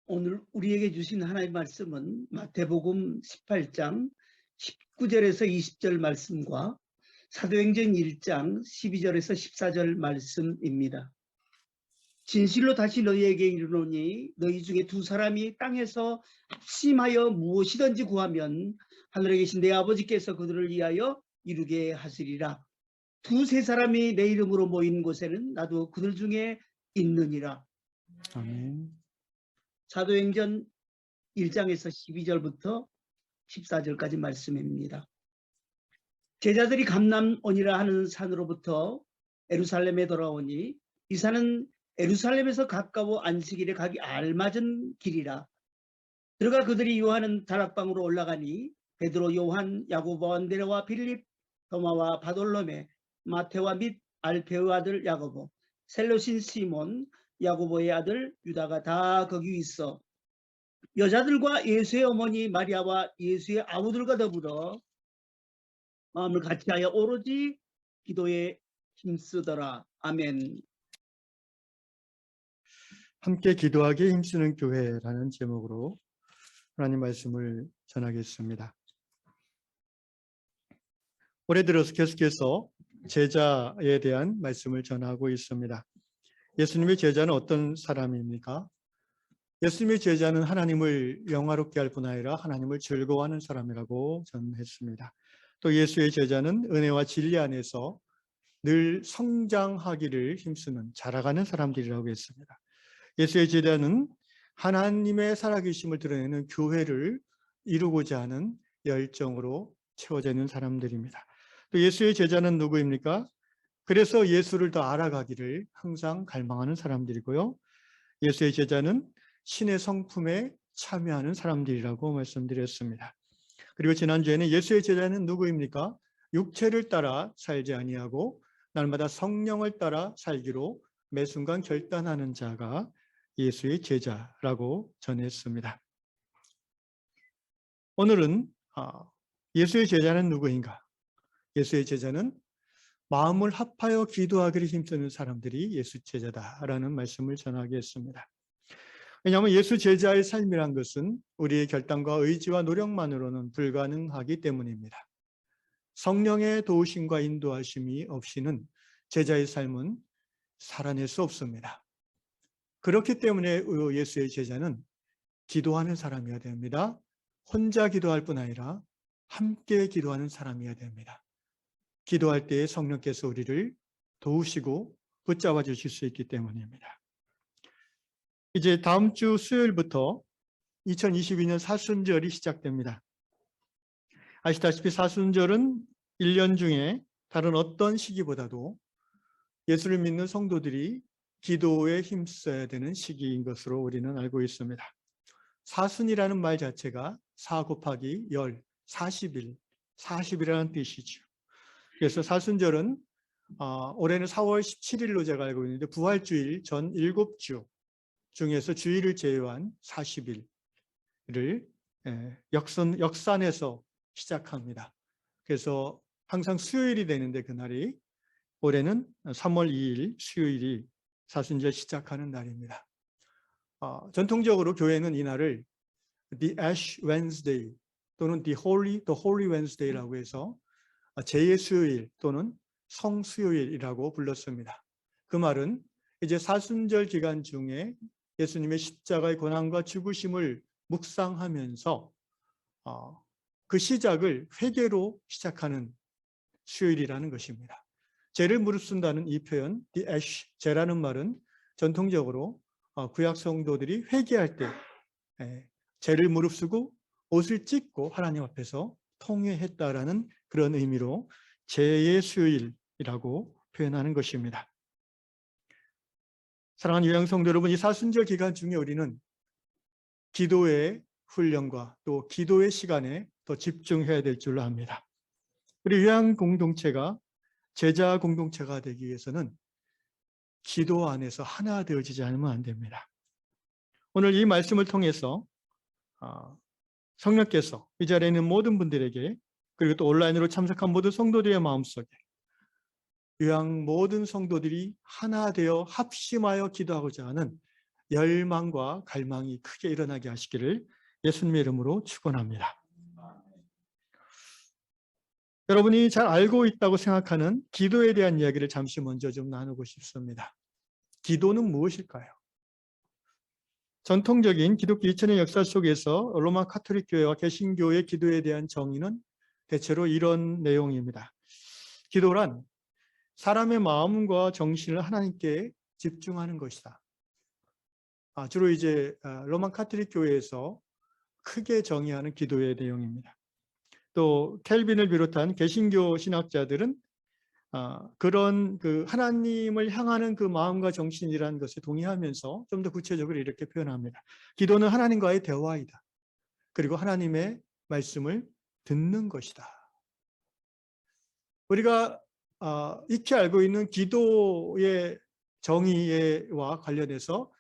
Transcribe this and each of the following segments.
오늘 우리에게 주신 하나님의 말씀은 마태복음 18장 19절에서 20절 말씀과 사도행전 1장 12절에서 14절 말씀입니다. 진실로 다시 너희에게 이르노니 너희 중에 두 사람이 땅에서 합심하여 무엇이든지 구하면 하늘에 계신 내 아버지께서 그들을 위하여 이루게 하시리라. 두세 사람이 내 이름으로 모인 곳에는 나도 그들 중에 있느니라. 아멘. 사도행전 1장에서 12절부터 14절까지 말씀입니다. 제자들이 감람원이라 하는 산으로부터 예루살렘에 돌아오니 이 산은 예루살렘에서 가까워 안식일에 가기 알맞은 길이라. 들어가 그들이 요한은 다락방으로 올라가니 베드로, 요한, 야고보, 안드레와 빌립, 도마와 바돌로메, 마테와 및 알페의 아들 야고보, 셀로신 시몬, 야고보의 아들 유다가 다 거기 있어 여자들과 예수의 어머니 마리아와 예수의 아우들과 더불어 마음을 같이하여 오로지 기도에 힘쓰더라. 아멘. 함께 기도하기에 힘쓰는 교회라는 제목으로 하나님 말씀을 전하겠습니다. 올해 들어서 계속해서 제자에 대한 말씀을 전하고 있습니다. 예수님의 제자는 어떤 사람입니까? 예수님의 제자는 하나님을 영화롭게 할 뿐 아니라 하나님을 즐거워하는 사람이라고 전했습니다. 또 예수의 제자는 은혜와 진리 안에서 늘 성장하기를 힘쓰는 자라가는 사람들이라고 했습니다. 예수의 제자는 하나님의 살아계심을 드러내는 교회를 이루고자 하는 열정으로 채워져 있는 사람들입니다. 또 예수의 제자는 누구입니까? 그래서 예수를 더 알아가기를 항상 갈망하는 사람들이고요. 예수의 제자는 신의 성품에 참여하는 사람들이라고 말씀드렸습니다. 그리고 지난주에는 예수의 제자는 누구입니까? 육체를 따라 살지 아니하고 날마다 성령을 따라 살기로 매 순간 결단하는 자가 예수의 제자라고 전했습니다. 오늘은 예수의 제자는 누구인가? 예수의 제자는 마음을 합하여 기도하기를 힘쓰는 사람들이 예수 제자다라는 말씀을 전하겠습니다. 왜냐하면 예수 제자의 삶이란 것은 우리의 결단과 의지와 노력만으로는 불가능하기 때문입니다. 성령의 도우심과 인도하심이 없이는 제자의 삶은 살아낼 수 없습니다. 그렇기 때문에 예수의 제자는 기도하는 사람이어야 됩니다. 혼자 기도할 뿐 아니라 함께 기도하는 사람이어야 됩니다. 기도할 때에 성령께서 우리를 도우시고 붙잡아 주실 수 있기 때문입니다. 이제 다음 주 수요일부터 2022년 사순절이 시작됩니다. 아시다시피 사순절은 1년 중에 다른 어떤 시기보다도 예수를 믿는 성도들이 기도에 힘써야 되는 시기인 것으로 우리는 알고 있습니다. 사순이라는 말 자체가 4 곱하기 열, 40일, 40이라는 뜻이죠. 그래서 사순절은 올해는 4월 17일로 제가 알고 있는데 부활주일 전 7주 중에서 주일을 제외한 40일을 역산해서 시작합니다. 그래서 항상 수요일이 되는데 그날이 올해는 3월 2일 수요일이 사순절 시작하는 날입니다. 전통적으로 교회는 이날을 The Ash Wednesday 또는 The Holy Wednesday라고 해서 제의 수요일 또는 성수요일이라고 불렀습니다. 그 말은 이제 사순절 기간 중에 예수님의 십자가의 고난과 죽으심을 묵상하면서 그 시작을 회개로 시작하는 수요일이라는 것입니다. 죄를 무릅쓴다는 이 표현, the ash, 죄라는 말은 전통적으로 구약 성도들이 회개할 때 죄를 무릅쓰고 옷을 찢고 하나님 앞에서 통회했다라는 그런 의미로 죄의 수요일이라고 표현하는 것입니다. 사랑하는 요양 성도 여러분, 이 사순절 기간 중에 우리는 기도의 훈련과 또 기도의 시간에 더 집중해야 될 줄로 압니다. 우리 요양 공동체가 제자 공동체가 되기 위해서는 기도 안에서 하나 되어지지 않으면 안 됩니다. 오늘 이 말씀을 통해서 성령께서 이 자리에 있는 모든 분들에게 그리고 또 온라인으로 참석한 모든 성도들의 마음속에 요양 모든 성도들이 하나 되어 합심하여 기도하고자 하는 열망과 갈망이 크게 일어나게 하시기를 예수님의 이름으로 축원합니다. 여러분이 잘 알고 있다고 생각하는 기도에 대한 이야기를 잠시 먼저 좀 나누고 싶습니다. 기도는 무엇일까요? 전통적인 기독교 2000년 역사 속에서 로마 카톨릭 교회와 개신교의 기도에 대한 정의는 대체로 이런 내용입니다. 기도란 사람의 마음과 정신을 하나님께 집중하는 것이다. 주로 이제 로마 카톨릭 교회에서 크게 정의하는 기도의 내용입니다. 또 켈빈을 비롯한 개신교 신학자들은 그런 그 하나님을 향하는 그 마음과 정신이라는 것에 동의하면서 좀 더 구체적으로 이렇게 표현합니다. 기도는 하나님과의 대화이다. 그리고 하나님의 말씀을 듣는 것이다. 우리가 익히 알고 있는 기도의 정의와 관련해서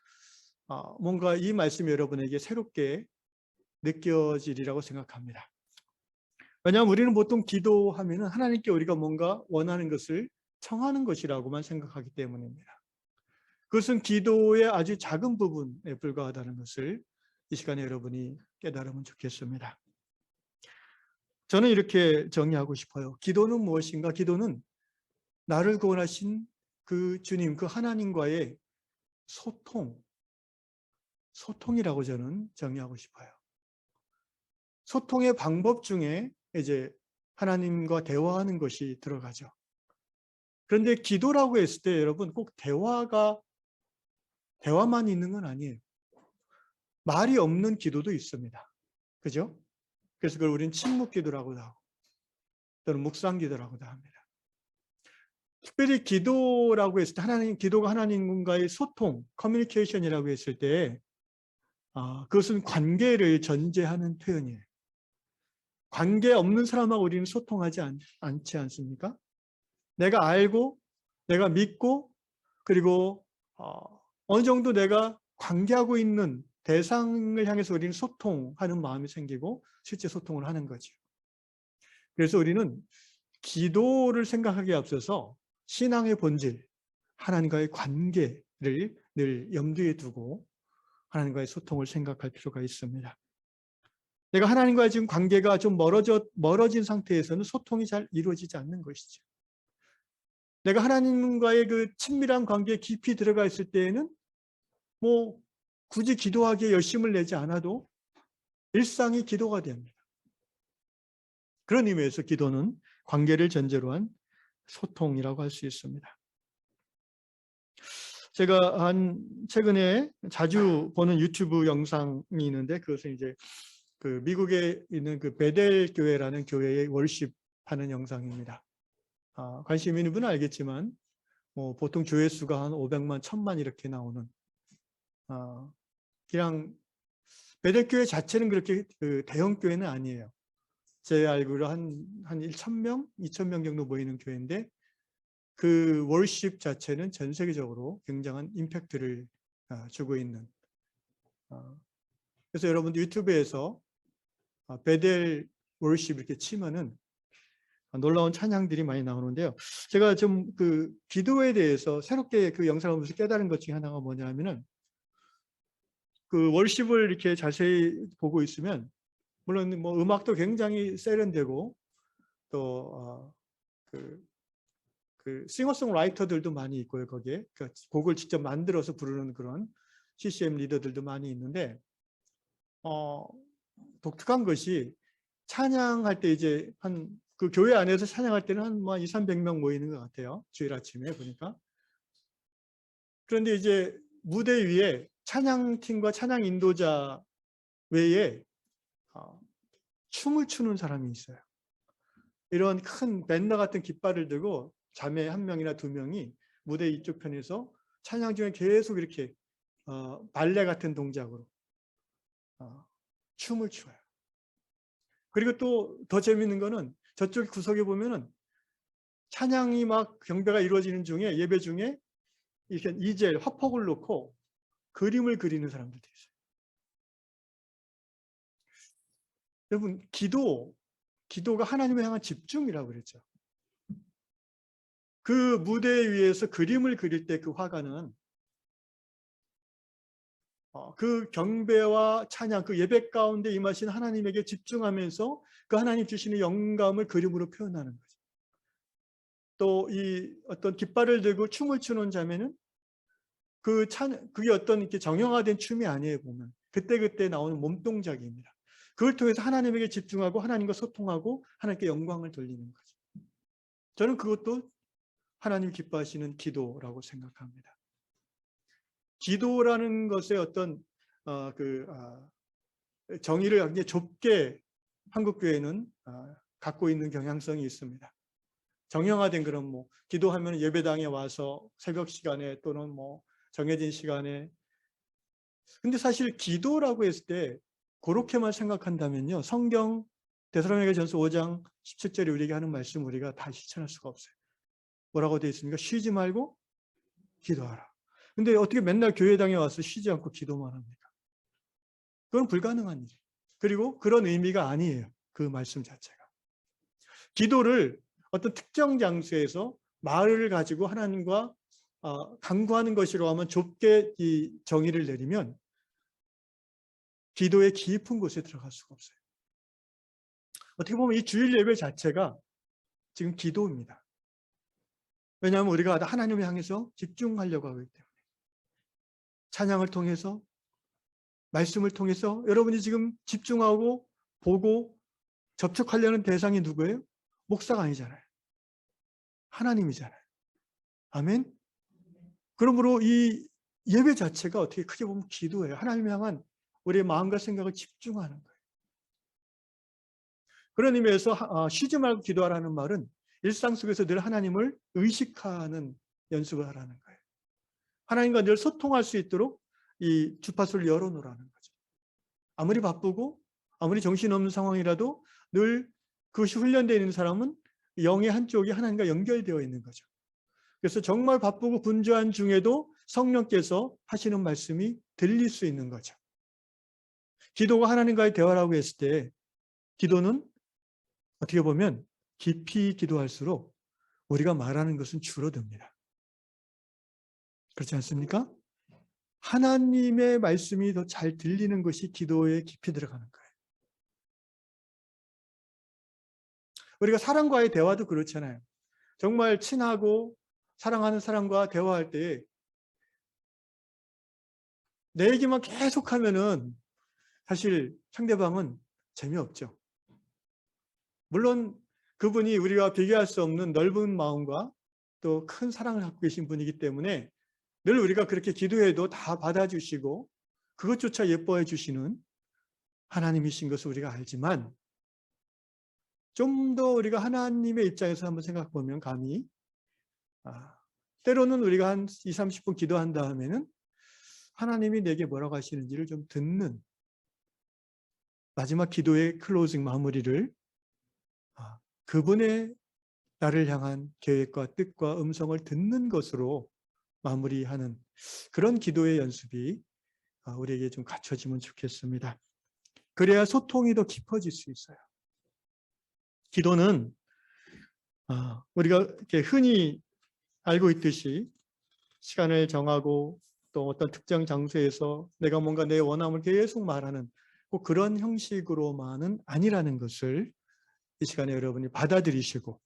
뭔가 이 말씀이 여러분에게 새롭게 느껴지리라고 생각합니다. 왜냐하면 우리는 보통 기도하면 하나님께 우리가 뭔가 원하는 것을 청하는 것이라고만 생각하기 때문입니다. 그것은 기도의 아주 작은 부분에 불과하다는 것을 이 시간에 여러분이 깨달으면 좋겠습니다. 저는 이렇게 정의하고 싶어요. 기도는 무엇인가? 기도는 나를 구원하신 그 주님, 그 하나님과의 소통이라고 저는 정의하고 싶어요. 소통의 방법 중에 이제 하나님과 대화하는 것이 들어가죠. 그런데 기도라고 했을 때 여러분 꼭 대화만 있는 건 아니에요. 말이 없는 기도도 있습니다. 그죠? 그래서 그걸 우리는 침묵 기도라고도 하고 또는 묵상 기도라고도 합니다. 특별히 기도라고 했을 때 기도가 하나님과의 소통, 커뮤니케이션이라고 했을 때 그것은 관계를 전제하는 표현이에요. 관계 없는 사람하고 우리는 소통하지 않지 않습니까? 내가 알고, 내가 믿고, 그리고 어느 정도 내가 관계하고 있는 대상을 향해서 우리는 소통하는 마음이 생기고 실제 소통을 하는 거죠. 그래서 우리는 기도를 생각하기에 앞서서 신앙의 본질, 하나님과의 관계를 늘 염두에 두고 하나님과의 소통을 생각할 필요가 있습니다. 내가 하나님과의 지금 관계가 좀 멀어진 상태에서는 소통이 잘 이루어지지 않는 것이죠. 내가 하나님과의 그 친밀한 관계에 깊이 들어가 있을 때에는 뭐 굳이 기도하기에 열심을 내지 않아도 일상이 기도가 됩니다. 그런 의미에서 기도는 관계를 전제로 한 소통이라고 할 수 있습니다. 제가 최근에 자주 보는 유튜브 영상이 있는데 그것은 이제 그 미국에 있는 그 베델 교회라는 교회의 월십하는 영상입니다. 관심 있는 분은 알겠지만 뭐 보통 조회수가 한 500만, 1000만 이렇게 나오는 그냥 베델 교회 자체는 그렇게 그 대형 교회는 아니에요. 제 알기로 한 1000명, 2000명 정도 모이는 교회인데 그 월십 자체는 전 세계적으로 굉장한 임팩트를 주고 있는. 그래서 여러분들 유튜브에서 베델 월십 이렇게 치면은 놀라운 찬양들이 많이 나오는데요. 제가 좀 그 기도에 대해서 새롭게 그 영상을 보면서 깨달은 것 중에 하나가 뭐냐면은 그 월십을 이렇게 자세히 보고 있으면 물론 뭐 음악도 굉장히 세련되고 또 그 싱어송라이터들도 많이 있고요. 거기에 그러니까 곡을 직접 만들어서 부르는 그런 CCM 리더들도 많이 있는데 독특한 것이 찬양할 때 이제 그 교회 안에서 찬양할 때는 한 200~300명 모이는 것 같아요. 주일 아침에 보니까. 그런데 이제 무대 위에 찬양팀과 찬양 인도자 외에 춤을 추는 사람이 있어요. 이런 큰 밴더 같은 깃발을 들고 자매 1명이나 2명이 무대 이쪽 편에서 찬양 중에 계속 이렇게 발레 같은 동작으로 춤을 춰요. 그리고 또 더 재밌는 거는 저쪽 구석에 보면은 찬양이 막 경배가 이루어지는 중에 예배 중에 이렇게 이젤 화폭을 놓고 그림을 그리는 사람들도 있어요. 여러분 기도가 하나님을 향한 집중이라고 그랬죠. 그 무대 위에서 그림을 그릴 때 그 화가는 그 경배와 찬양, 그 예배 가운데 임하신 하나님에게 집중하면서 그 하나님 주시는 영감을 그림으로 표현하는 거죠. 또 이 어떤 깃발을 들고 춤을 추는 자매는 그게 어떤 이렇게 정형화된 춤이 아니에요. 보면 그때그때 나오는 몸동작입니다. 그걸 통해서 하나님에게 집중하고 하나님과 소통하고 하나님께 영광을 돌리는 거죠. 저는 그것도 하나님 기뻐하시는 기도라고 생각합니다. 기도라는 것의 어떤 정의를 굉장히 좁게 한국 교회는 갖고 있는 경향성이 있습니다. 정형화된 그런 기도하면 예배당에 와서 새벽 시간에 또는 정해진 시간에. 근데 사실 기도라고 했을 때 그렇게만 생각한다면요, 성경 데살로니가전서 5장 17절에 우리에게 하는 말씀 우리가 다 실천할 수가 없어요. 뭐라고 되어 있습니까? 쉬지 말고 기도하라. 근데 어떻게 맨날 교회당에 와서 쉬지 않고 기도만 합니까? 그건 불가능한 일이에요. 그리고 그런 의미가 아니에요. 그 말씀 자체가. 기도를 어떤 특정 장소에서 말을 가지고 하나님과 간구하는 것이라고 하면 좁게 이 정의를 내리면 기도의 깊은 곳에 들어갈 수가 없어요. 어떻게 보면 이 주일 예배 자체가 지금 기도입니다. 왜냐하면 우리가 하나님을 향해서 집중하려고 하기 때문에. 찬양을 통해서, 말씀을 통해서 여러분이 지금 집중하고 보고 접촉하려는 대상이 누구예요? 목사가 아니잖아요. 하나님이잖아요. 아멘? 그러므로 이 예배 자체가 어떻게 크게 보면 기도예요. 하나님을 향한 우리의 마음과 생각을 집중하는 거예요. 그런 의미에서 쉬지 말고 기도하라는 말은 일상 속에서 늘 하나님을 의식하는 연습을 하라는 거예요. 하나님과 늘 소통할 수 있도록 이 주파수를 열어놓으라는 거죠. 아무리 바쁘고 아무리 정신없는 상황이라도 늘 그것이 훈련되어 있는 사람은 영의 한쪽이 하나님과 연결되어 있는 거죠. 그래서 정말 바쁘고 분주한 중에도 성령께서 하시는 말씀이 들릴 수 있는 거죠. 기도가 하나님과의 대화라고 했을 때 기도는 어떻게 보면 깊이 기도할수록 우리가 말하는 것은 줄어듭니다. 그렇지 않습니까? 하나님의 말씀이 더 잘 들리는 것이 기도에 깊이 들어가는 거예요. 우리가 사람과의 대화도 그렇잖아요. 정말 친하고 사랑하는 사람과 대화할 때 내 얘기만 계속하면은 사실 상대방은 재미없죠. 물론 그분이 우리가 비교할 수 없는 넓은 마음과 또 큰 사랑을 갖고 계신 분이기 때문에 늘 우리가 그렇게 기도해도 다 받아주시고 그것조차 예뻐해 주시는 하나님이신 것을 우리가 알지만 좀 더 우리가 하나님의 입장에서 한번 생각해 보면 감히 때로는 우리가 한 20-30분 기도한 다음에는 하나님이 내게 뭐라고 하시는지를 좀 듣는 마지막 기도의 클로징 마무리를 그분의 나를 향한 계획과 뜻과 음성을 듣는 것으로 마무리하는 그런 기도의 연습이 우리에게 좀 갖춰지면 좋겠습니다. 그래야 소통이 더 깊어질 수 있어요. 기도는 우리가 이렇게 흔히 알고 있듯이 시간을 정하고 또 어떤 특정 장소에서 내가 뭔가 내 원함을 계속 말하는 꼭 그런 형식으로만은 아니라는 것을 이 시간에 여러분이 받아들이시고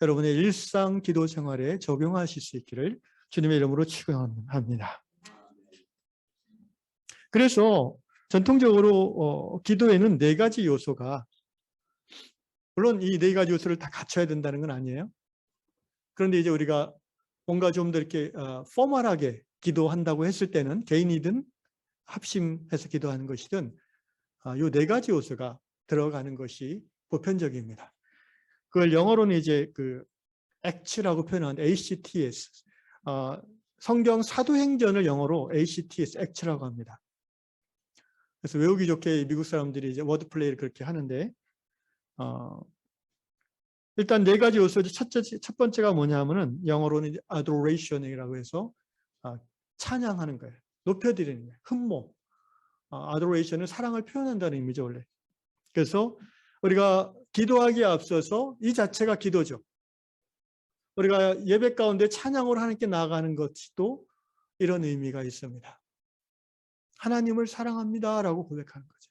여러분의 일상 기도 생활에 적용하실 수 있기를 주님의 이름으로 축원합니다. 그래서 전통적으로 기도에는 4가지 요소가, 물론 이 4가지 요소를 다 갖춰야 된다는 건 아니에요. 그런데 이제 우리가 뭔가 좀 더 이렇게 포멀하게 기도한다고 했을 때는 개인이든 합심해서 기도하는 것이든 이 4가지 요소가 들어가는 것이 보편적입니다. 그걸 영어로는 이제 act라고 표현하는데 ACTS, 성경 사도행전을 영어로 ACTS, act라고 합니다. 그래서 외우기 좋게 미국 사람들이 이제 워드 플레이를 그렇게 하는데 일단 4가지 요소, 첫 번째가 뭐냐면은 영어로는 adoration이라고 해서 찬양하는 거예요. 높여드리는 거예요. 흠모. adoration은 사랑을 표현한다는 의미죠, 원래. 그래서 우리가 기도하기에 앞서서 이 자체가 기도죠. 우리가 예배 가운데 찬양으로 하나님께 나아가는 것도 이런 의미가 있습니다. 하나님을 사랑합니다라고 고백하는 거죠.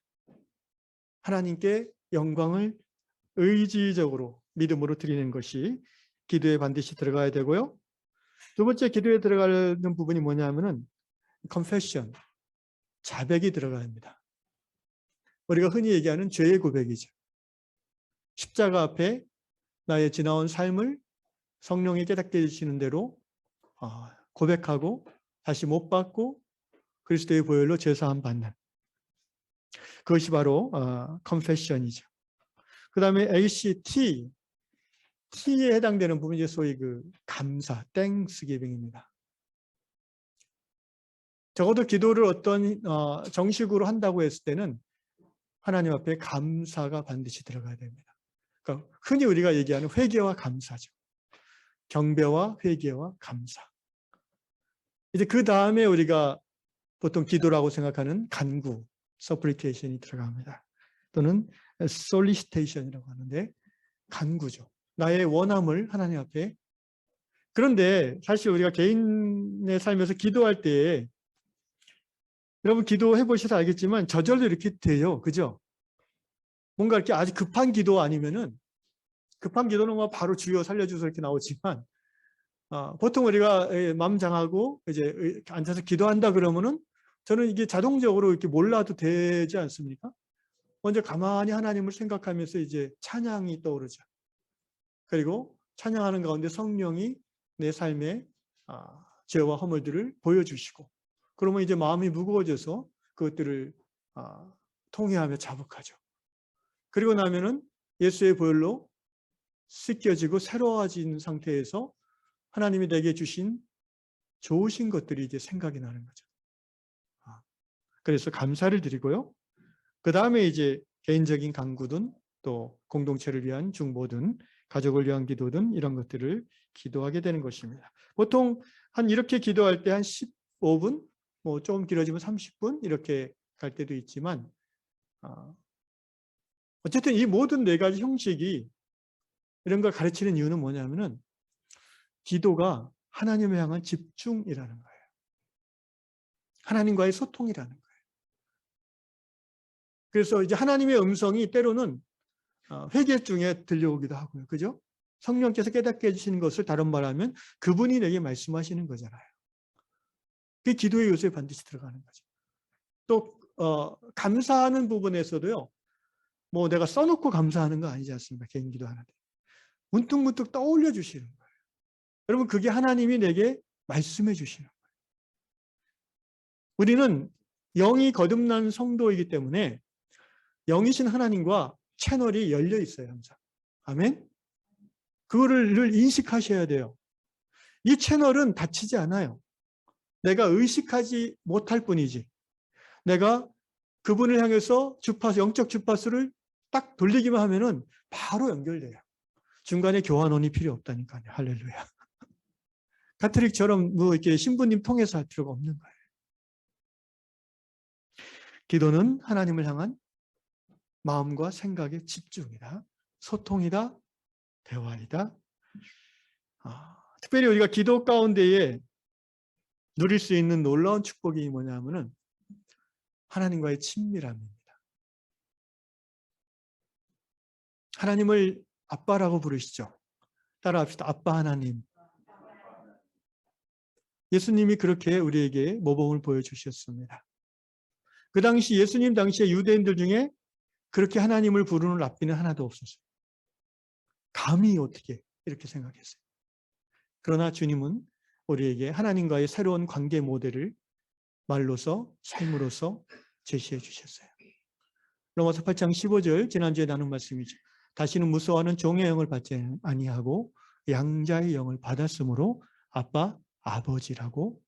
하나님께 영광을 의지적으로 믿음으로 드리는 것이 기도에 반드시 들어가야 되고요. 두 번째 기도에 들어가는 부분이 뭐냐면은 confession, 자백이 들어가야 합니다. 우리가 흔히 얘기하는 죄의 고백이죠. 십자가 앞에 나의 지나온 삶을 성령이 깨닫게 해주시는 대로 고백하고 다시 못 받고 그리스도의 보혈로 죄사함 받는, 그것이 바로 confession이죠. 그 다음에 ACT, T에 해당되는 부분이 소위 그 감사, thanksgiving입니다. 적어도 기도를 어떤 정식으로 한다고 했을 때는 하나님 앞에 감사가 반드시 들어가야 됩니다. 그러니까 흔히 우리가 얘기하는 회개와 감사죠. 경배와 회개와 감사. 이제 그 다음에 우리가 보통 기도라고 생각하는 간구, supplication이 들어갑니다. 또는 sollicitation이라고 하는데 간구죠. 나의 원함을 하나님 앞에. 그런데 사실 우리가 개인의 삶에서 기도할 때 여러분 기도해 보셔서 알겠지만 저절로 이렇게 돼요. 그죠? 뭔가 이렇게 아주 급한 기도 아니면은, 급한 기도는 뭐 바로 주여 살려주소 이렇게 나오지만 보통 우리가 마음 장하고 이제 앉아서 기도한다 그러면은 저는 이게 자동적으로 이렇게 몰라도 되지 않습니까? 먼저 가만히 하나님을 생각하면서 이제 찬양이 떠오르죠. 그리고 찬양하는 가운데 성령이 내 삶의 죄와 허물들을 보여주시고, 그러면 이제 마음이 무거워져서 그것들을 통회하며 자복하죠. 그리고 나면은 예수의 보혈로 씻겨지고 새로워진 상태에서 하나님이 내게 주신 좋으신 것들이 이제 생각이 나는 거죠. 그래서 감사를 드리고요. 그 다음에 이제 개인적인 간구든 또 공동체를 위한 중보든 가족을 위한 기도든 이런 것들을 기도하게 되는 것입니다. 보통 한 이렇게 기도할 때 한 15분, 뭐 조금 길어지면 30분 이렇게 갈 때도 있지만 어쨌든 이 모든 네 가지 형식이 이런 걸 가르치는 이유는 뭐냐면은 기도가 하나님을 향한 집중이라는 거예요. 하나님과의 소통이라는 거예요. 그래서 이제 하나님의 음성이 때로는 회개 중에 들려오기도 하고요. 그죠? 성령께서 깨닫게 해주시는 것을 다른 말하면 그분이 내게 말씀하시는 거잖아요. 그게 기도의 요소에 반드시 들어가는 거죠. 또 감사하는 부분에서도요. 뭐 내가 써놓고 감사하는 거 아니지 않습니까? 개인 기도하는데. 문득문득 떠올려 주시는 거예요. 여러분 그게 하나님이 내게 말씀해 주시는 거예요. 우리는 영이 거듭난 성도이기 때문에 영이신 하나님과 채널이 열려 있어요. 항상. 아멘? 그거를 인식하셔야 돼요. 이 채널은 닫히지 않아요. 내가 의식하지 못할 뿐이지. 내가 그분을 향해서 주파수, 영적 주파수를 딱 돌리기만 하면은 바로 연결돼요. 중간에 교환원이 필요 없다니까요. 할렐루야. 가톨릭처럼 뭐 이렇게 신부님 통해서 할 필요가 없는 거예요. 기도는 하나님을 향한 마음과 생각의 집중이다. 소통이다. 대화이다. 특별히 우리가 기도 가운데에 누릴 수 있는 놀라운 축복이 뭐냐면은 하나님과의 친밀함입니다. 하나님을 아빠라고 부르시죠. 따라합시다. 아빠 하나님. 예수님이 그렇게 우리에게 모범을 보여주셨습니다. 그 당시 예수님 당시에 유대인들 중에 그렇게 하나님을 부르는 랍비는 하나도 없었어요. 감히 어떻게 이렇게 생각했어요. 그러나 주님은 우리에게 하나님과의 새로운 관계 모델을 말로서 삶으로서 제시해 주셨어요. 로마서 8장 15절 지난주에 나눈 말씀이죠. 다시는 무서워하는 종의 영을 받지 아니하고 양자의 영을 받았으므로 아빠 아버지라고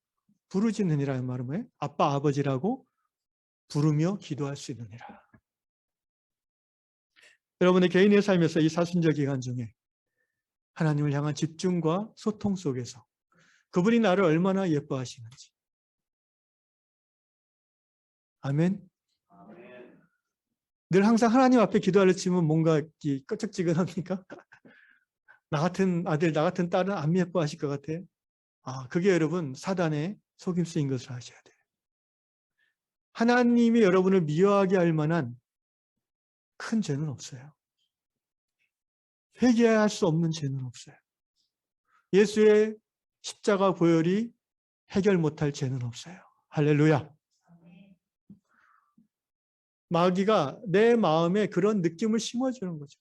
부르짖느니라. 말은 뭐예요? 아빠 아버지라고 부르며 기도할 수 있느니라. 여러분의 개인의 삶에서 이 사순절 기간 중에 하나님을 향한 집중과 소통 속에서 그분이 나를 얼마나 예뻐하시는지. 아멘. 늘 항상 하나님 앞에 기도하려 치면 뭔가 끄적지근합니까? 나 같은 아들, 나 같은 딸은 안 예뻐하실 것 같아요. 그게 여러분 사단의 속임수인 것을 아셔야 돼요. 하나님이 여러분을 미워하게 할 만한 큰 죄는 없어요. 회개할 수 없는 죄는 없어요. 예수의 십자가 보혈이 해결 못할 죄는 없어요. 할렐루야. 마귀가 내 마음에 그런 느낌을 심어주는 거죠.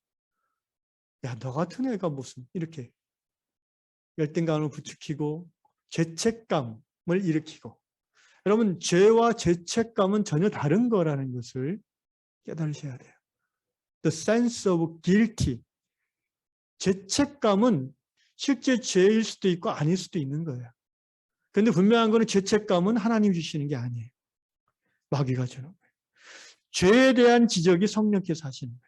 야, 너 같은 애가 무슨 이렇게 열등감을 부추기고 죄책감을 일으키고. 여러분, 죄와 죄책감은 전혀 다른 거라는 것을 깨달으셔야 돼요. The sense of guilty. 죄책감은 실제 죄일 수도 있고 아닐 수도 있는 거예요. 그런데 분명한 거는 죄책감은 하나님 주시는 게 아니에요. 마귀가 주는 거예요. 죄에 대한 지적이 성령께서 하시는 거예요.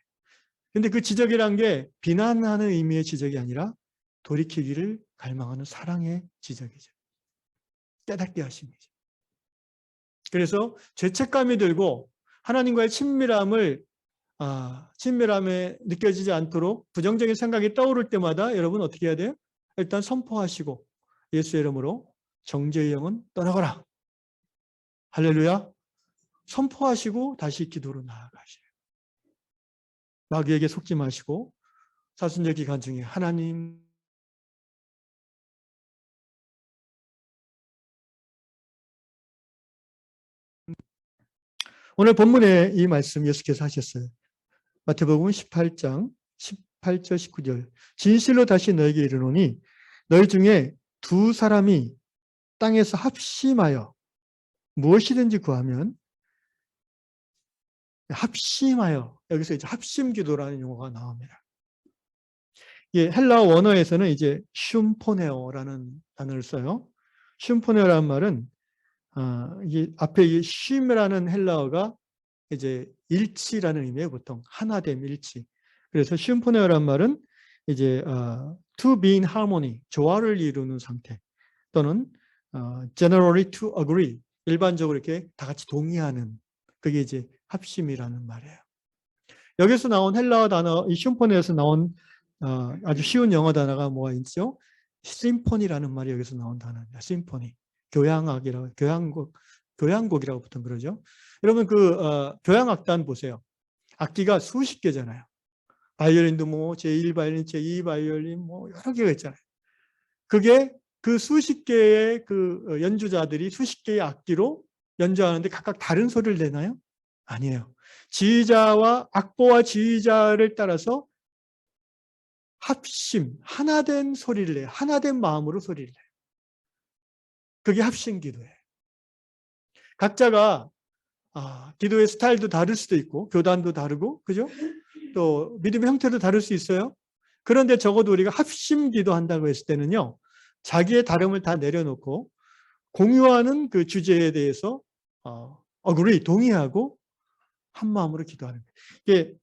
근데 그 지적이란 게 비난하는 의미의 지적이 아니라 돌이키기를 갈망하는 사랑의 지적이죠. 깨닫게 하신 거죠. 그래서 죄책감이 들고 하나님과의 친밀함에 느껴지지 않도록 부정적인 생각이 떠오를 때마다 여러분 어떻게 해야 돼요? 일단 선포하시고 예수의 이름으로 정죄의 영은 떠나가라. 할렐루야. 선포하시고 다시 기도로 나아가셔요. 마귀에게 속지 마시고 사순절 기간 중에 하나님 오늘 본문에 이 말씀 예수께서 하셨어요. 마태복음 18장 18절 19절 진실로 다시 너에게 이르노니 너희 중에 두 사람이 땅에서 합심하여 무엇이든지 구하면 합심하여 여기서 이제 합심기도라는 용어가 나옵니다. 예, 헬라어 원어에서는 이제 쉼포네오라는 단어를 써요. 쉼포네오라는 말은 이게 앞에 이 쉼이라는 헬라어가 이제 일치라는 의미예요. 보통 하나됨, 일치. 그래서 쉼포네오라는 말은 이제 to be in harmony, 조화를 이루는 상태 또는 generally to agree, 일반적으로 이렇게 다 같이 동의하는 그게 이제 합심이라는 말이에요. 여기서 나온 헬라어 단어, 이 쉼포네에서 나온 아주 쉬운 영어 단어가 뭐가 있죠? 심포니라는 말이 여기서 나온 단어입니다. 심포니. 교향악이라고, 교향곡이라고 보통 그러죠. 여러분 교향악단 보세요. 악기가 수십 개잖아요. 바이올린도 뭐 제1 바이올린, 제2 바이올린 뭐 여러 개가 있잖아요. 그게 그 수십 개의 그 연주자들이 수십 개의 악기로 연주하는데 각각 다른 소리를 내나요? 아니에요. 지휘자와 악보와 지휘자를 따라서 합심, 하나된 소리를 내요. 하나된 마음으로 소리를 내요. 그게 합심 기도예요. 각자가 기도의 스타일도 다를 수도 있고 교단도 다르고 그죠? 또 믿음의 형태도 다를 수 있어요. 그런데 적어도 우리가 합심 기도한다고 했을 때는요. 자기의 다름을 다 내려놓고 공유하는 그 주제에 대해서 동의하고 한 마음으로 기도하는 거예요. 이게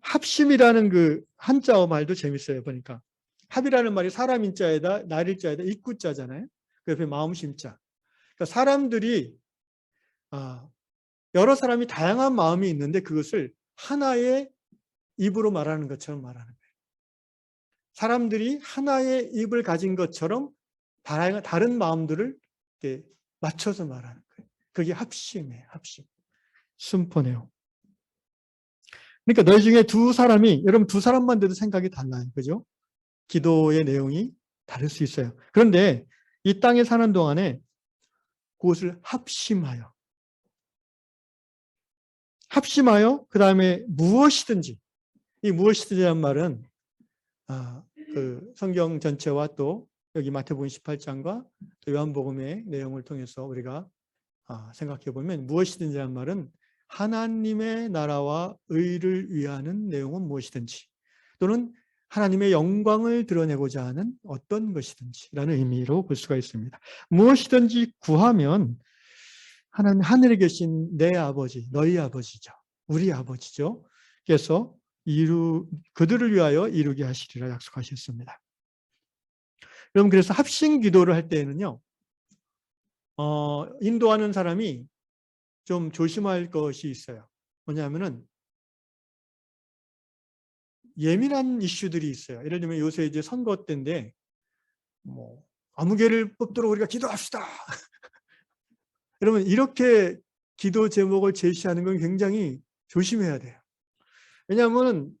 합심이라는 그 한자어 말도 재밌어요. 보니까 합이라는 말이 사람 인자에다 날일자에다 입구자잖아요. 그 옆에 마음심자. 그러니까 사람들이 여러 사람이 다양한 마음이 있는데 그것을 하나의 입으로 말하는 것처럼 말하는 거예요. 사람들이 하나의 입을 가진 것처럼 다른 마음들을 이렇게 맞춰서 말하는 거예요. 그게 합심이에요. 합심. 순포네요. 그러니까 너희 중에 두 사람이 여러분 두 사람만 돼도 생각이 달라요. 그죠? 기도의 내용이 다를 수 있어요. 그런데 이 땅에 사는 동안에 그것을 합심하여 그 다음에 무엇이든지 이 무엇이든지라는 말은 그 성경 전체와 또 여기 마태복음 18장과 또 요한복음의 내용을 통해서 우리가 생각해 보면 무엇이든지라는 말은 하나님의 나라와 의를 위하는 내용은 무엇이든지 또는 하나님의 영광을 드러내고자 하는 어떤 것이든지라는 의미로 볼 수가 있습니다. 무엇이든지 구하면 하나님 하늘에 계신 내 아버지, 너희 아버지죠. 우리 아버지죠. 그래서 그들을 위하여 이루게 하시리라 약속하셨습니다. 여러분 그래서 합심 기도를 할 때에는요. 인도하는 사람이 좀 조심할 것이 있어요. 뭐냐면은 예민한 이슈들이 있어요. 예를 들면 요새 이제 선거 때인데 뭐 아무개를 뽑도록 우리가 기도합시다. 여러분 이렇게 기도 제목을 제시하는 건 굉장히 조심해야 돼요. 왜냐하면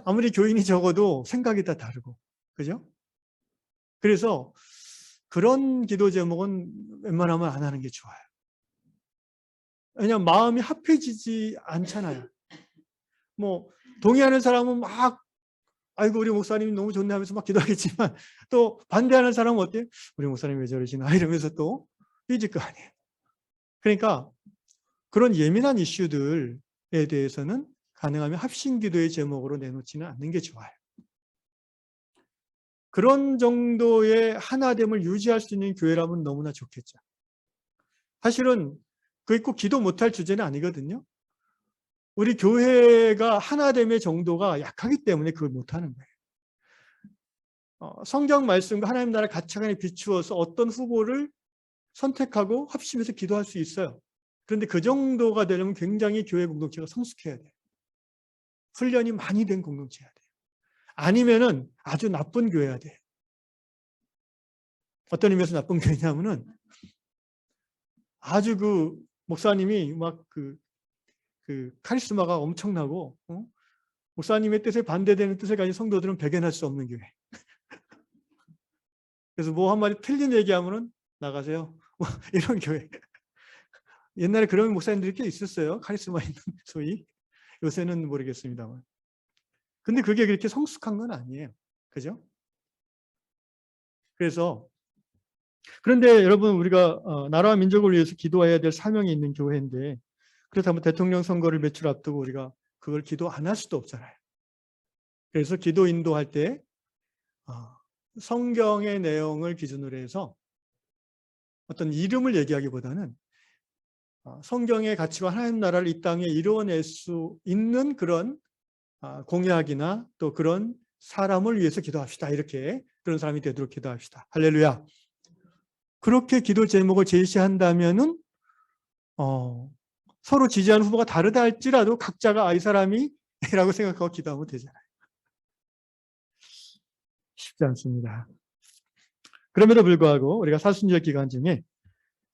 아무리 교인이 적어도 생각이 다 다르고, 그죠? 그래서 그런 기도 제목은 웬만하면 안 하는 게 좋아요. 왜냐하면 마음이 합해지지 않잖아요. 뭐 동의하는 사람은 막 아이고 우리 목사님이 너무 좋네 하면서 막 기도하겠지만, 또 반대하는 사람은 어때요? 우리 목사님 왜 저러시나 이러면서 또 삐질 거 아니에요. 그러니까 그런 예민한 이슈들에 대해서는 가능하면 합심기도의 제목으로 내놓지는 않는 게 좋아요. 그런 정도의 하나됨을 유지할 수 있는 교회라면 너무나 좋겠죠. 사실은 그게 꼭 기도 못할 주제는 아니거든요. 우리 교회가 하나됨의 정도가 약하기 때문에 그걸 못하는 거예요. 성경 말씀과 하나님 나라 가치관에 비추어서 어떤 후보를 선택하고 합심해서 기도할 수 있어요. 그런데 그 정도가 되려면 굉장히 교회 공동체가 성숙해야 돼요. 훈련이 많이 된 공동체여야 돼요. 아니면은 아주 나쁜 교회여야 돼요. 어떤 의미에서 나쁜 교회냐면은 아주 그 목사님이 막 그 카리스마가 엄청나고, 목사님의 뜻에 반대되는 뜻을 가진 성도들은 배견할 수 없는 교회. 그래서 뭐 한마디 틀린 얘기하면은 나가세요. 뭐 이런 교회. 옛날에 그런 목사님들이 꽤 있었어요. 카리스마 있는 소위. 요새는 모르겠습니다만. 근데 그게 그렇게 성숙한 건 아니에요. 그죠? 그래서 그런데 여러분 우리가 나라와 민족을 위해서 기도해야 될 사명이 있는 교회인데, 그렇다면 대통령 선거를 며칠 앞두고 우리가 그걸 기도 안 할 수도 없잖아요. 그래서 기도 인도할 때 성경의 내용을 기준으로 해서 어떤 이름을 얘기하기보다는 성경의 가치와 하나님 나라를 이 땅에 이루어낼 수 있는 그런 공약이나 또 그런 사람을 위해서 기도합시다. 이렇게 그런 사람이 되도록 기도합시다. 할렐루야. 그렇게 기도 제목을 제시한다면은 서로 지지하는 후보가 다르다 할지라도 각자가 이 사람이라고 생각하고 기도하면 되잖아요. 쉽지 않습니다. 그럼에도 불구하고 우리가 사순절 기간 중에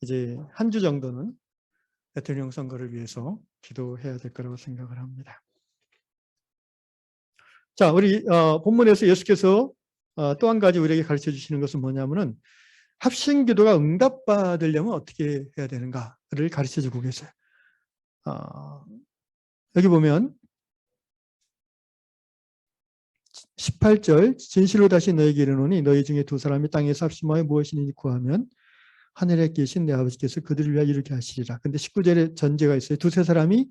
이제 한 주 정도는 대통령 선거를 위해서 기도해야 될 거라고 생각을 합니다. 자, 우리 본문에서 예수께서 또 한 가지 우리에게 가르쳐 주시는 것은 뭐냐면은 합심 기도가 응답받으려면 어떻게 해야 되는가를 가르쳐 주고 계세요. 여기 보면 18절 진실로 다시 너에게 이르노니 너희 중에 두 사람이 땅에서 합심하여 무엇이니 구하면 하늘에 계신 내 아버지께서 그들을 위하여 이루게 하시리라. 근데 19절에 전제가 있어요. 두세 사람이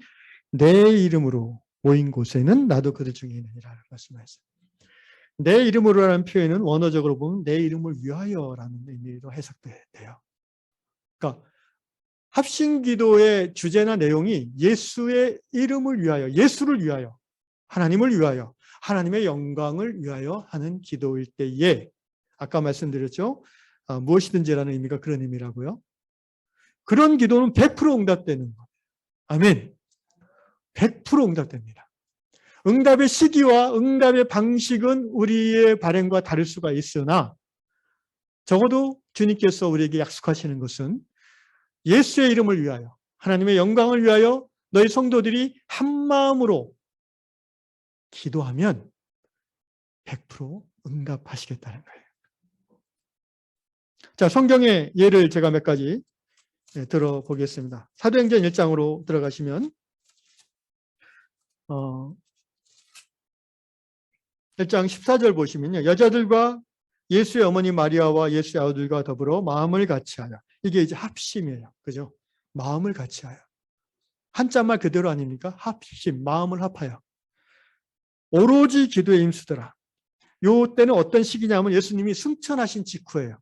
내 이름으로 모인 곳에는 나도 그들 중에 있느니라 말씀하셨어요. 내 이름으로라는 표현은 원어적으로 보면 내 이름을 위하여라는 의미로 해석돼요. 그러니까 합심기도의 주제나 내용이 예수의 이름을 위하여, 예수를 위하여, 하나님을 위하여, 하나님의 영광을 위하여 하는 기도일 때에 아까 말씀드렸죠. 무엇이든지라는 의미가 그런 의미라고요. 그런 기도는 100% 응답되는 거예요. 아멘. 100% 응답됩니다. 응답의 시기와 응답의 방식은 우리의 발행과 다를 수가 있으나 적어도 주님께서 우리에게 약속하시는 것은 예수의 이름을 위하여, 하나님의 영광을 위하여 너희 성도들이 한 마음으로 기도하면 100% 응답하시겠다는 거예요. 자, 성경의 예를 제가 몇 가지 들어보겠습니다. 사도행전 1장으로 들어가시면 1장 14절 보시면요. 여자들과 예수의 어머니 마리아와 예수의 아들과 더불어 마음을 같이하여. 이게 이제 합심이에요. 그죠? 마음을 같이하여. 한자말 그대로 아닙니까? 합심, 마음을 합하여. 오로지 기도에 임수더라. 요 때는 어떤 시기냐면 예수님이 승천하신 직후예요.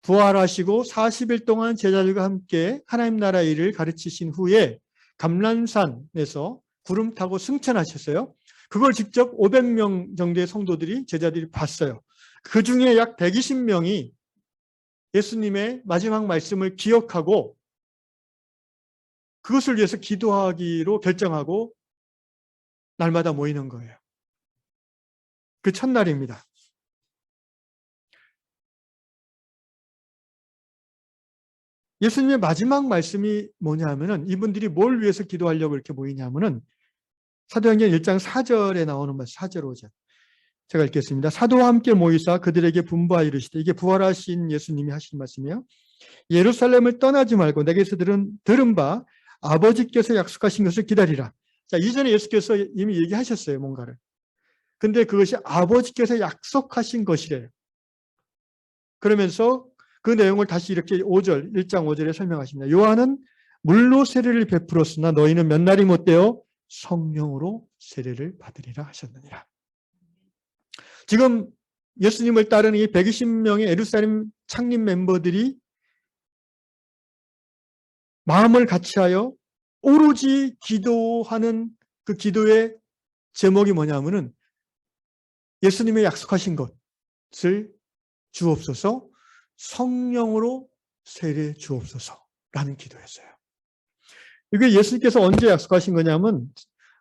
부활하시고 40일 동안 제자들과 함께 하나님 나라 일을 가르치신 후에 감람산에서 구름 타고 승천하셨어요. 그걸 직접 500명 정도의 성도들이 제자들이 봤어요. 그 중에 약 120명이 예수님의 마지막 말씀을 기억하고 그것을 위해서 기도하기로 결정하고 날마다 모이는 거예요. 그 첫날입니다. 예수님의 마지막 말씀이 뭐냐 하면은 이분들이 뭘 위해서 기도하려고 이렇게 모이냐 하면은 사도행전 1장 4절에 나오는 말씀 4절 5절 제가 읽겠습니다. 사도와 함께 모이사 그들에게 분부하여 이르시되 이게 부활하신 예수님이 하신 말씀이에요. 예루살렘을 떠나지 말고 내게서 들은 바 아버지께서 약속하신 것을 기다리라. 자, 이전에 예수께서 이미 얘기하셨어요, 뭔가를. 근데 그것이 아버지께서 약속하신 것이래요. 그러면서 그 내용을 다시 이렇게 5절, 1장 5절에 설명하십니다. 요한은 물로 세례를 베풀었으나 너희는 몇 날이 못되어 성령으로 세례를 받으리라 하셨느니라. 지금 예수님을 따르는 이 120명의 예루살렘 창립 멤버들이 마음을 같이하여 오로지 기도하는 그 기도의 제목이 뭐냐면은 예수님의 약속하신 것을 주옵소서, 성령으로 세례 주옵소서라는 기도였어요. 이게 예수님께서 언제 약속하신 거냐면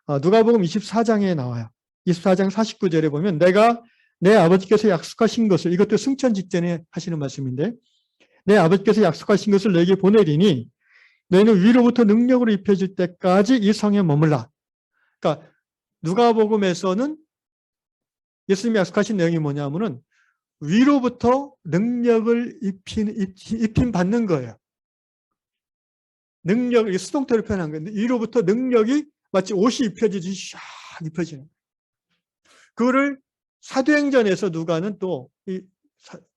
누가복음 24장에 나와요. 24장 49절에 보면 내가 내 아버지께서 약속하신 것을, 이것도 승천 직전에 하시는 말씀인데, 내 아버지께서 약속하신 것을 너에게 보내리니 너희는 위로부터 능력으로 입혀질 때까지 이 성에 머물라. 그러니까 누가복음에서는 예수님이 약속하신 내용이 뭐냐면은 위로부터 능력을 입힘 받는 거예요. 능력을 수동태로 표현한 건데 위로부터 능력이 마치 옷이 입혀지듯이 샥 입혀지는 거예요. 그거를 사도행전에서 누가는 또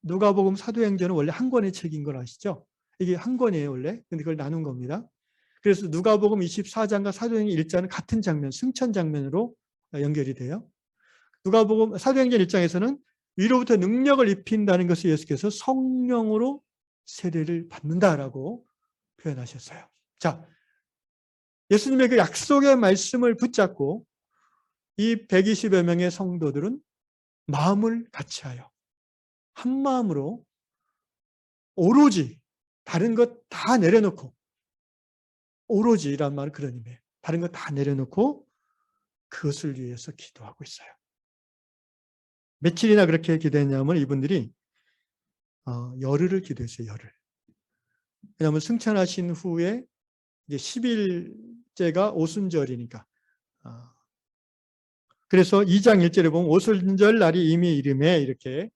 누가복음 사도행전은 원래 한 권의 책인 걸 아시죠? 이게 한 권이에요 원래. 근데 그걸 나눈 겁니다. 그래서 누가복음 24장과 사도행전 1장은 같은 장면, 승천 장면으로 연결이 돼요. 누가복음 사도행전 1장에서는 위로부터 능력을 입힌다는 것을 예수께서 성령으로 세례를 받는다라고 표현하셨어요. 자, 예수님의 그 약속의 말씀을 붙잡고 이 120여 명의 성도들은 마음을 같이하여 한 마음으로 오로지 다른 것 다 내려놓고, 오로지란 말은 그런 의미예요. 다른 것 다 내려놓고 그것을 위해서 기도하고 있어요. 며칠이나 그렇게 기도했냐면 이분들이 열흘을 기도했어요. 열흘. 왜냐하면 승천하신 후에 이제 10일째가 오순절이니까. 그래서 2장 1절에 보면 오순절 날이 이미 이름에 이렇게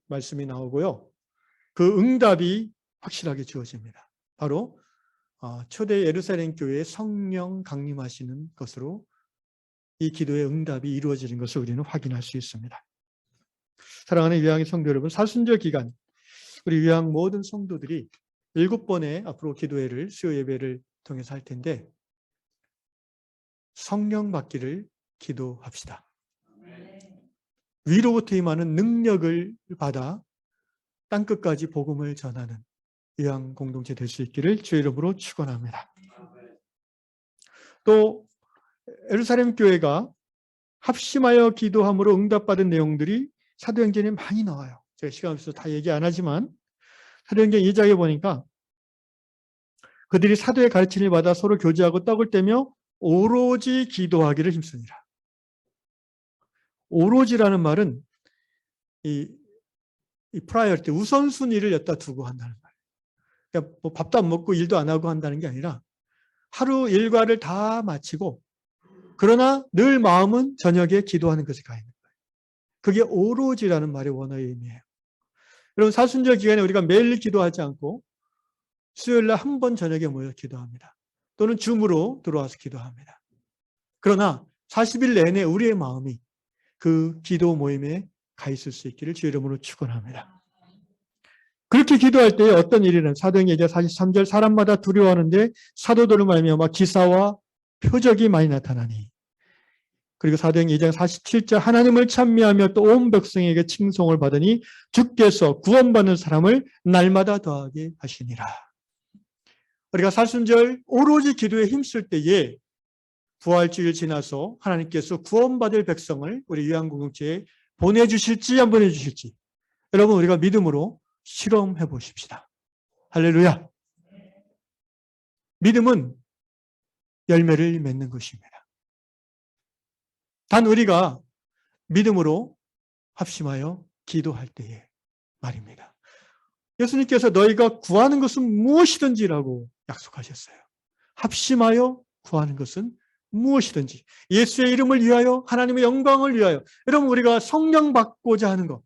말씀이 나오고요. 그 응답이 확실하게 주어집니다. 바로 초대 예루살렘 교회에 성령 강림하시는 것으로 이 기도의 응답이 이루어지는 것을 우리는 확인할 수 있습니다. 사랑하는 위양의 성도 여러분, 사순절 기간 우리 위양 모든 성도들이 7번의 앞으로 기도회를 수요 예배를 통해서 할 텐데 성령 받기를 기도합시다. 위로부터 임하는 능력을 받아 땅끝까지 복음을 전하는 위양 공동체 될 수 있기를 주의 이름으로 축원합니다. 또 예루살렘 교회가 합심하여 기도함으로 응답받은 내용들이 사도행전에 많이 나와요. 제가 시간 없어서 다 얘기 안 하지만 사도행전 2장에 보니까 그들이 사도의 가르침을 받아 서로 교제하고 떡을 떼며 오로지 기도하기를 힘쓰니라. 오로지라는 말은 이 프라이어리티, 우선순위를 여기다 두고 한다는 말이에요. 그러니까 뭐 밥도 안 먹고 일도 안 하고 한다는 게 아니라 하루 일과를 다 마치고 그러나 늘 마음은 저녁에 기도하는 것에 가 있는 거예요. 그게 오로지라는 말의 원어의 의미예요. 여러분 사순절 기간에 우리가 매일 기도하지 않고 수요일날 한 번 저녁에 모여 기도합니다. 또는 줌으로 들어와서 기도합니다. 그러나 40일 내내 우리의 마음이 그 기도 모임에 가 있을 수 있기를 주의 이름으로 축원합니다. 그렇게 기도할 때 어떤 일이는 사도행전 43절 사람마다 두려워하는데 사도들을 말미암아 기사와 표적이 많이 나타나니. 그리고 사도행전 2장 47절 하나님을 찬미하며 또 온 백성에게 칭송을 받으니 주께서 구원받는 사람을 날마다 더하게 하시니라. 우리가 사순절 오로지 기도에 힘쓸 때에 부활주일 지나서 하나님께서 구원받을 백성을 우리 위안공동체에 보내주실지 안 보내주실지 여러분 우리가 믿음으로 실험해 보십시다. 할렐루야. 믿음은 열매를 맺는 것입니다. 단 우리가 믿음으로 합심하여 기도할 때에 말입니다. 예수님께서 너희가 구하는 것은 무엇이든지라고 약속하셨어요. 합심하여 구하는 것은 무엇이든지 예수의 이름을 위하여 하나님의 영광을 위하여 여러분 우리가 성령 받고자 하는 것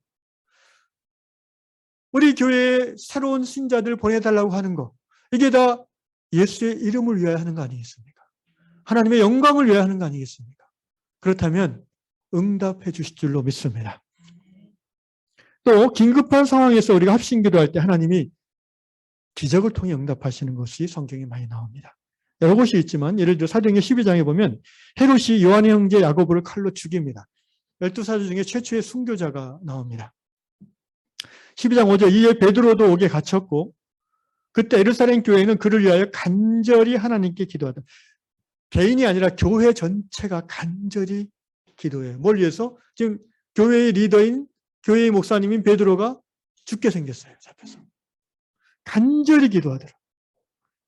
우리 교회에 새로운 신자들 보내달라고 하는 것 이게 다 예수의 이름을 위하여 하는 거 아니겠습니까? 하나님의 영광을 위하여 하는 거 아니겠습니까? 그렇다면 응답해 주실 줄로 믿습니다. 또 긴급한 상황에서 우리가 합심기도할 때 하나님이 기적을 통해 응답하시는 것이 성경에 많이 나옵니다. 여러 곳이 있지만 예를 들어 사도행전 12장에 보면 헤롯이 요한의 형제 야고보를 칼로 죽입니다. 12사도 중에 최초의 순교자가 나옵니다. 12장 5절 이에 베드로도 옥에 갇혔고 그때 예루살렘 교회는 그를 위하여 간절히 하나님께 기도하다. 개인이 아니라 교회 전체가 간절히 기도해요. 뭘 위해서? 지금 교회의 리더인 교회의 목사님인 베드로가 죽게 생겼어요. 잡혀서. 간절히 기도하더라.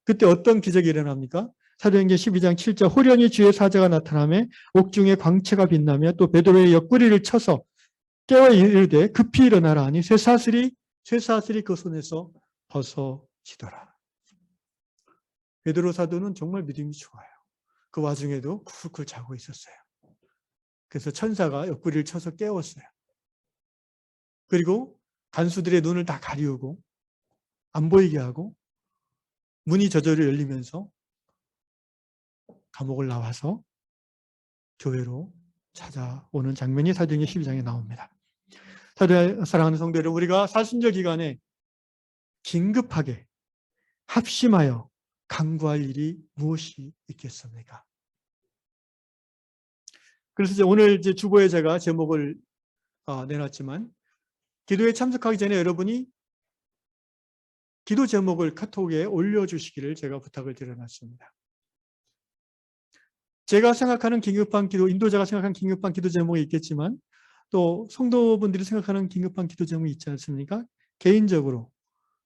그때 어떤 기적이 일어납니까? 사도행전 12장 7절 호련히 주의 사자가 나타나며 옥중에 광채가 빛나며 또 베드로의 옆구리를 쳐서 깨워 이르되 급히 일어나라 하니 쇠사슬이 그 손에서 벗어지더라. 베드로 사도는 정말 믿음이 좋아요. 그 와중에도 쿨쿨 자고 있었어요. 그래서 천사가 옆구리를 쳐서 깨웠어요. 그리고 간수들의 눈을 다 가리우고 안 보이게 하고 문이 저절로 열리면서 감옥을 나와서 교회로 찾아오는 장면이 사도행전 12장에 나옵니다. 사랑하는 성도 여러분, 우리가 사순절 기간에 긴급하게 합심하여 간구할 일이 무엇이 있겠습니까? 그래서 이제 오늘 이제 주보에 제가 제목을 내놨지만 기도에 참석하기 전에 여러분이 기도 제목을 카톡에 올려주시기를 제가 부탁을 드려놨습니다. 제가 생각하는 긴급한 기도, 인도자가 생각하는 긴급한 기도 제목이 있겠지만 또 성도분들이 생각하는 긴급한 기도 제목이 있지 않습니까? 개인적으로,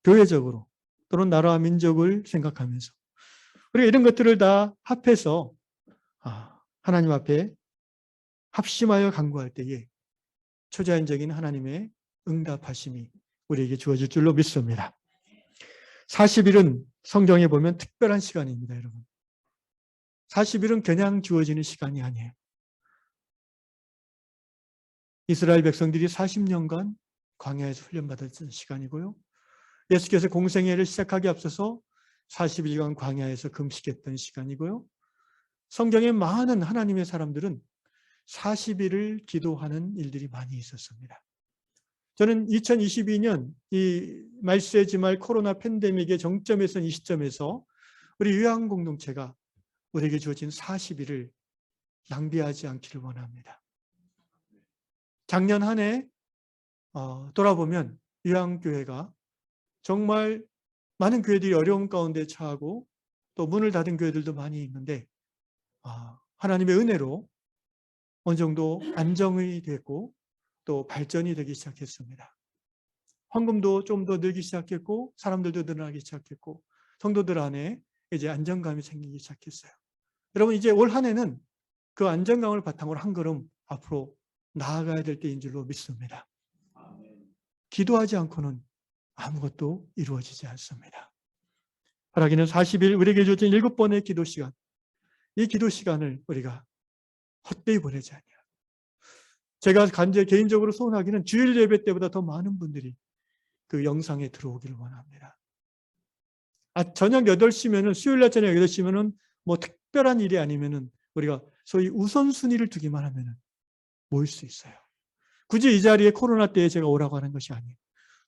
교회적으로 또는 나라와 민족을 생각하면서 우리가 이런 것들을 다 합해서 하나님 앞에 합심하여 간구할 때에 초자연적인 하나님의 응답하심이 우리에게 주어질 줄로 믿습니다. 40일은 성경에 보면 특별한 시간입니다, 여러분. 40일은 그냥 주어지는 시간이 아니에요. 이스라엘 백성들이 40년간 광야에서 훈련받았던 시간이고요. 예수께서 공생애를 시작하기 앞서서 40일간 광야에서 금식했던 시간이고요. 성경에 많은 하나님의 사람들은 40일을 기도하는 일들이 많이 있었습니다. 저는 2022년 이 말세지말 코로나 팬데믹의 정점에 선 이 시점에서 우리 요양공동체가 우리에게 주어진 40일을 낭비하지 않기를 원합니다. 작년 한 해 돌아보면 요양교회가 정말 많은 교회들이 어려운 가운데 처하고 또 문을 닫은 교회들도 많이 있는데 하나님의 은혜로 어느 정도 안정이 됐고 또 발전이 되기 시작했습니다. 헌금도 좀 더 늘기 시작했고 사람들도 늘어나기 시작했고 성도들 안에 이제 안정감이 생기기 시작했어요. 여러분 이제 올 한 해는 그 안정감을 바탕으로 한 걸음 앞으로 나아가야 될 때인 줄로 믿습니다. 기도하지 않고는 아무것도 이루어지지 않습니다. 바라기는 40일 우리에게 주어진 7번의 기도 시간, 이 기도 시간을 우리가 헛되이 보내지 아니하고 제가 개인적으로 소원하기는 주일 예배 때보다 더 많은 분들이 그 영상에 들어오기를 원합니다. 저녁 8시면은 수요일날 저녁 8시면은 뭐 특별한 일이 아니면은 우리가 소위 우선순위를 두기만 하면은 모일 수 있어요. 굳이 이 자리에 코로나 때에 제가 오라고 하는 것이 아니에요.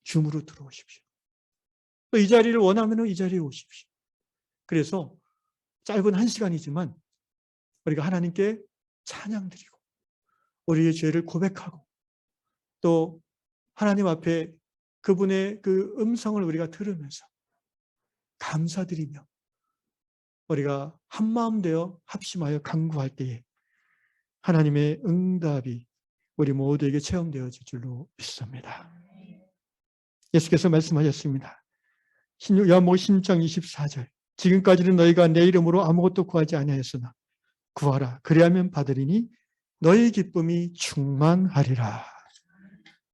줌으로 들어오십시오. 또 이 자리를 원하면은 이 자리에 오십시오. 그래서 짧은 1시간이지만 우리가 하나님께 찬양드리고 우리의 죄를 고백하고 또 하나님 앞에 그분의 그 음성을 우리가 들으면서 감사드리며 우리가 한마음 되어 합심하여 간구할 때에 하나님의 응답이 우리 모두에게 체험되어질 줄로 믿습니다. 예수께서 말씀하셨습니다. 요한복음 16장 24절 지금까지는 너희가 내 이름으로 아무것도 구하지 아니하였으나 구하라 그리하면 받으리니 너희 기쁨이 충만하리라.